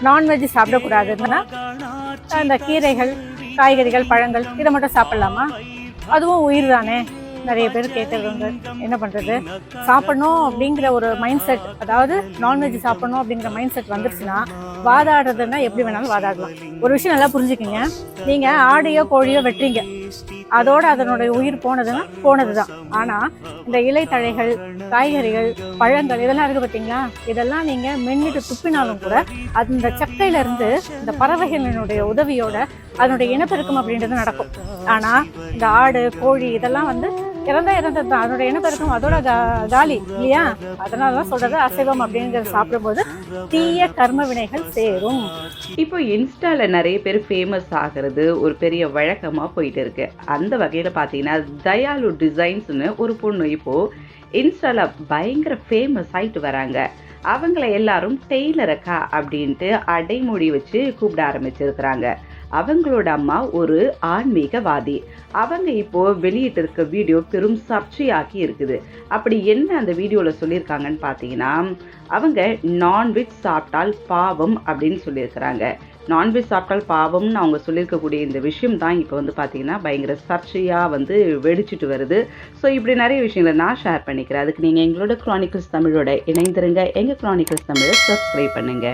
Non veg சாப்பிடக்கூடாதுன்னா இந்த கீரைகள், காய்கறிகள், பழங்கள் இதை மட்டும் சாப்பிடலாமா? அதுவும் உயிர் தானே. நிறைய பேர் கேட்குறவங்க என்ன பண்ணுறது, சாப்பிடணும் அப்படிங்கிற ஒரு மைண்ட் செட், அதாவது நான்வெஜ் சாப்பிடணும் அப்படிங்கிற மைண்ட் செட் வந்துருச்சுன்னா வாதாடுறதுன்னா எப்படி வேணாலும் வாதாடலாம். ஒரு விஷயம் நல்லா புரிஞ்சுக்கிங்க, நீங்கள் ஆடையோ கோழியோ வெட்டுறீங்க, அதோட அதனுடைய உயிர் போனதுன்னா போனது தான். ஆனால் இந்த இலைத்தழைகள், காய்கறிகள், பழங்கள் இதெல்லாம் இருக்குது பார்த்தீங்களா, இதெல்லாம் நீங்கள் மென்னிட்டு துப்பினாலும் கூட அந்த சக்கையிலேருந்து இந்த பறவைகளினுடைய உதவியோட அதனுடைய இனப்பெருக்கம் அப்படின்றது நடக்கும். ஆனால் இந்த ஆடு, கோழி இதெல்லாம் இறந்தது தான், அதோட இனப்பெருக்கம் அதோட காலி இல்லையா? அதனால தான் சொல்றது அசைவம் அப்படிங்கிறது சாப்பிடும்போது தீய கர்ம வினைகள் சேரும். இப்போ இன்ஸ்டால நிறைய பேர் ஃபேமஸ் ஆகிறது ஒரு பெரிய வழக்கமா போயிட்டு இருக்கு. அந்த வகையில பாத்தீங்கன்னா தயாலு டிசைன்ஸ்னு ஒரு பொண்ணு இப்போ இன்ஸ்டால பயங்கர ஃபேமஸ் ஆயிட்டு வராங்க. அவங்கள எல்லாரும் டெய்லரக்கா அப்படின்ட்டு அடைமொழி வச்சு கூப்பிட ஆரம்பிச்சிருக்கிறாங்க. அவங்களோட அம்மா ஒரு ஆன்மீகவாதி. அவங்க இப்போ வெளியிட்டு இருக்க வீடியோ பெரும் சர்ச்சையாக்கி இருக்குது. அப்படி என்ன அந்த வீடியோவில் சொல்லியிருக்காங்கன்னு பார்த்தீங்கன்னா, அவங்க நான்வெஜ் சாப்பிட்டால் பாவம் அப்படின்னு சொல்லியிருக்கிறாங்க. நான்வெஜ் சாப்பிட்டால் பாவம்னு அவங்க சொல்லியிருக்கக்கூடிய இந்த விஷயம் தான் இப்போ பார்த்தீங்கன்னா பயங்கர சர்ச்சையாக வெடிச்சிட்டு வருது. ஸோ இப்படி நிறைய விஷயங்களை நான் ஷேர் பண்ணிக்கிறேன். அதுக்கு நீங்கள் எங்களோட க்ரானிக்கல்ஸ் தமிழோட இணைந்திருங்க. எங்கள் க்ரானிக்கல்ஸ் தமிழை சப்ஸ்கிரைப் பண்ணுங்கள்.